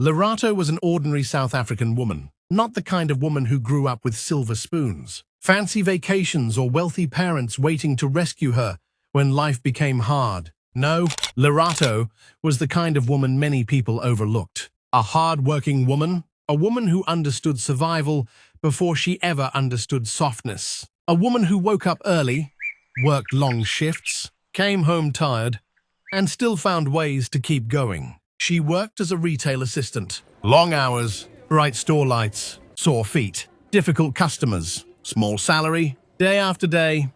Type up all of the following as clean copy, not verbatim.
Lerato was an ordinary South African woman, not the kind of woman who grew up with silver spoons, fancy vacations, or wealthy parents waiting to rescue her when life became hard. No, Lerato was the kind of woman many people overlooked. A hard-working woman, a woman who understood survival before she ever understood softness. A woman who woke up early, worked long shifts, came home tired, and still found ways to keep going. She worked as a retail assistant. Long hours, bright store lights, sore feet, difficult customers, small salary. Day after day,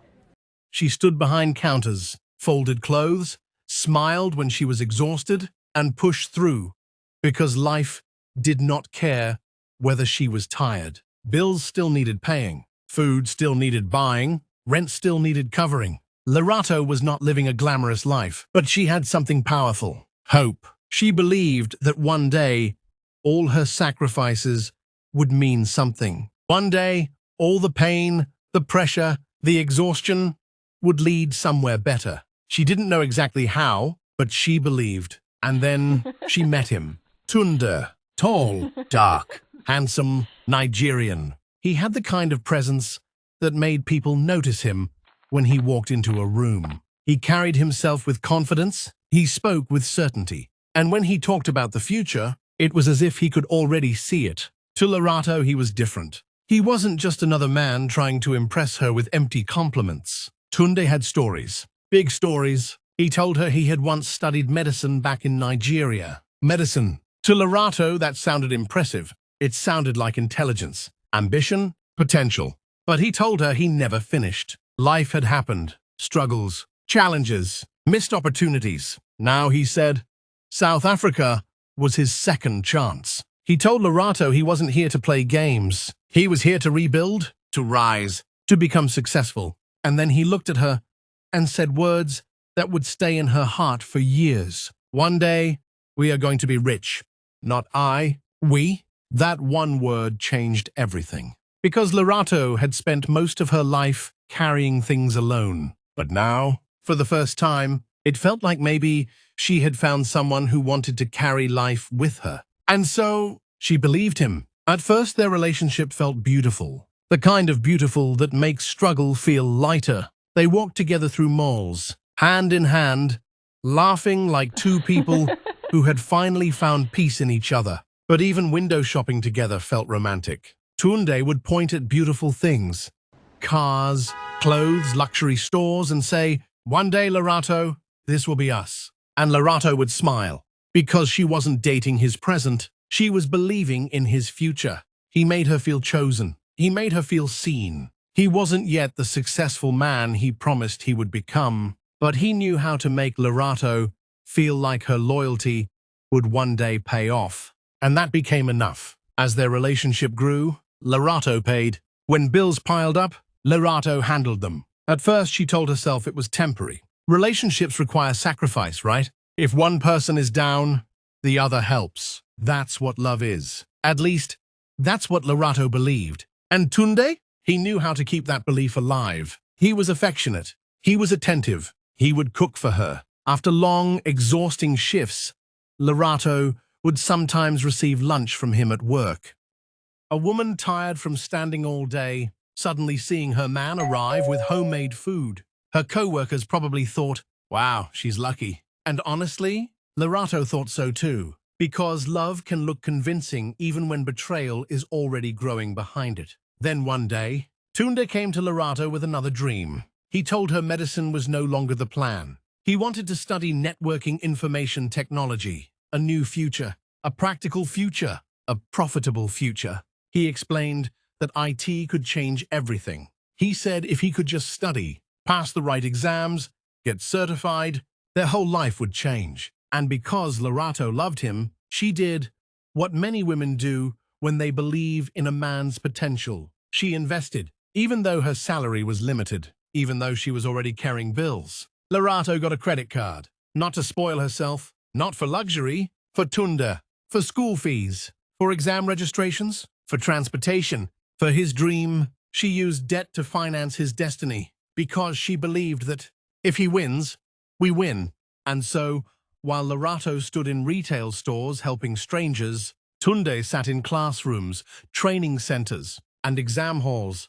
she stood behind counters, folded clothes, smiled when she was exhausted, and pushed through because life did not care whether she was tired. Bills still needed paying, food still needed buying, rent still needed covering. Lerato was not living a glamorous life, but she had something powerful: hope. She believed that one day, all her sacrifices would mean something. One day, all the pain, the pressure, the exhaustion would lead somewhere better. She didn't know exactly how, but she believed. And then she met him. Tunde, tall, dark, handsome, Nigerian. He had the kind of presence that made people notice him when he walked into a room. He carried himself with confidence. He spoke with certainty. And when he talked about the future, it was as if he could already see it. To Lerato, he was different. He wasn't just another man trying to impress her with empty compliments. Tunde had stories, big stories. He told her he had once studied medicine back in Nigeria. Medicine. To Lerato, that sounded impressive. It sounded like intelligence, ambition, potential. But he told her he never finished. Life had happened. Struggles, challenges, missed opportunities. Now, he said, South Africa was his second chance. He told Lerato he wasn't here to play games. He was here to rebuild, to rise, to become successful. And then he looked at her and said words that would stay in her heart for years. One day, we are going to be rich. Not I, we. That one word changed everything. Because Lerato had spent most of her life carrying things alone. But now, for the first time, it felt like maybe she had found someone who wanted to carry life with her. And so, she believed him. At first, their relationship felt beautiful. The kind of beautiful that makes struggle feel lighter. They walked together through malls, hand in hand, laughing like two people who had finally found peace in each other. But even window shopping together felt romantic. Tunde would point at beautiful things, cars, clothes, luxury stores, and say, one day, Lerato, this will be us. And Lerato would smile. Because she wasn't dating his present, she was believing in his future. He made her feel chosen. He made her feel seen. He wasn't yet the successful man he promised he would become, but he knew how to make Lerato feel like her loyalty would one day pay off. And that became enough. As their relationship grew, Lerato paid. When bills piled up, Lerato handled them. At first, she told herself it was temporary. Relationships require sacrifice, right? If one person is down, the other helps. That's what love is. At least, that's what Lerato believed. And Tunde? He knew how to keep that belief alive. He was affectionate. He was attentive. He would cook for her. After long, exhausting shifts, Lerato would sometimes receive lunch from him at work. A woman tired from standing all day, suddenly seeing her man arrive with homemade food. Her co-workers probably thought, wow, she's lucky. And honestly, Lerato thought so too, because love can look convincing even when betrayal is already growing behind it. Then one day, Tunde came to Lerato with another dream. He told her medicine was no longer the plan. He wanted to study networking information technology, a new future, a practical future, a profitable future. He explained that IT could change everything. He said if he could just study, pass the right exams, get certified, their whole life would change. And because Lerato loved him, she did what many women do when they believe in a man's potential. She invested, even though her salary was limited, even though she was already carrying bills. Lerato got a credit card, not to spoil herself, not for luxury, for Tunde, for school fees, for exam registrations, for transportation, for his dream. She used debt to finance his destiny, because she believed that if he wins, we win. And so, While Lerato stood in retail stores helping strangers, Tunde sat in classrooms, training centers, and exam halls,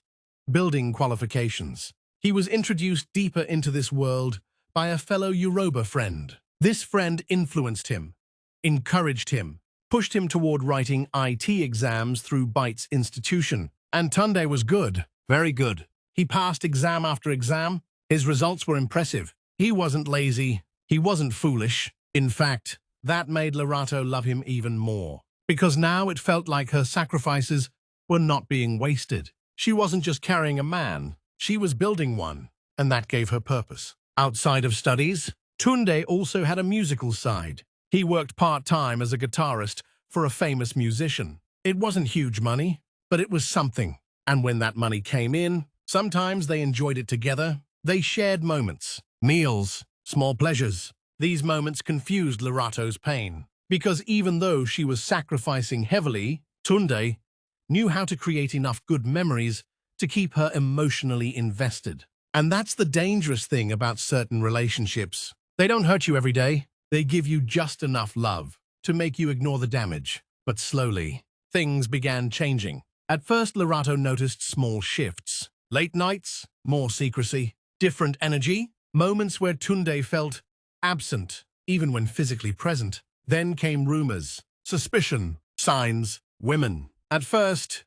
building qualifications. He was introduced deeper into this world by a fellow Yoruba friend. This friend influenced him, encouraged him, pushed him toward writing IT exams through Bytes Institution. And Tunde was good, very good. He passed exam after exam. His results were impressive. He wasn't lazy. He wasn't foolish. In fact, that made Lerato love him even more. Because now it felt like her sacrifices were not being wasted. She wasn't just carrying a man. She was building one. And that gave her purpose. Outside of studies, Tunde also had a musical side. He worked part-time as a guitarist for a famous musician. It wasn't huge money, but it was something. And when that money came in, sometimes they enjoyed it together. They shared moments, meals, small pleasures. These moments confused Lerato's pain. Because even though she was sacrificing heavily, Tunde knew how to create enough good memories to keep her emotionally invested. And that's the dangerous thing about certain relationships. They don't hurt you every day. They give you just enough love to make you ignore the damage. But slowly, things began changing. At first, Lerato noticed small shifts. Late nights, more secrecy, different energy, moments where Tunde felt absent, even when physically present. Then came rumors, suspicion, signs, women. At first,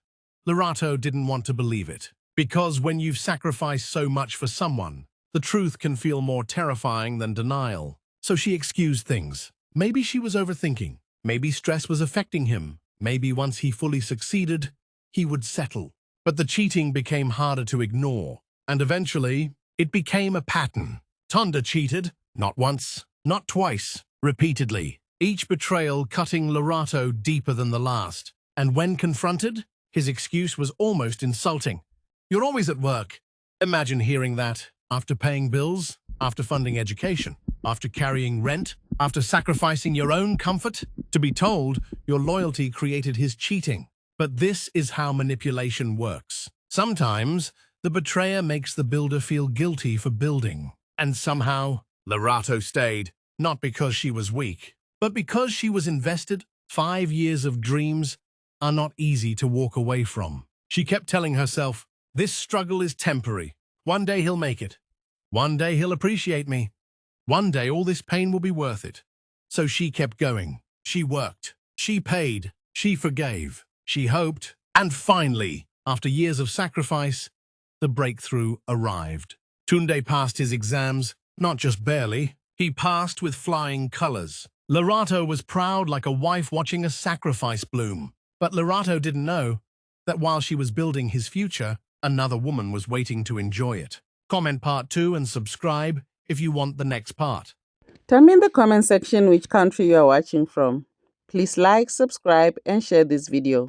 Lerato didn't want to believe it. Because when you've sacrificed so much for someone, the truth can feel more terrifying than denial. So she excused things. Maybe she was overthinking. Maybe stress was affecting him. Maybe once he fully succeeded, he would settle. But the cheating became harder to ignore. And eventually, it became a pattern. Tunde cheated, not once, not twice, repeatedly. Each betrayal cutting Lerato deeper than the last. And when confronted, his excuse was almost insulting. You're always at work. Imagine hearing that after paying bills, after funding education, after carrying rent, after sacrificing your own comfort. To be told your loyalty created his cheating. But this is how manipulation works. Sometimes the betrayer makes the builder feel guilty for building. And somehow, Lerato stayed, not because she was weak, but because she was invested. 5 years of dreams are not easy to walk away from. She kept telling herself, this struggle is temporary. One day he'll make it. One day he'll appreciate me. One day all this pain will be worth it. So she kept going. She worked. She paid. She forgave. She hoped. And finally, after years of sacrifice, the breakthrough arrived. Tunde passed his exams, not just barely. He passed with flying colors. Lerato was proud like a wife watching a sacrifice bloom. But Lerato didn't know that while she was building his future, another woman was waiting to enjoy it. Comment part 2 and subscribe if you want the next part. Tell me in the comment section which country you are watching from. Please like, subscribe, and share this video.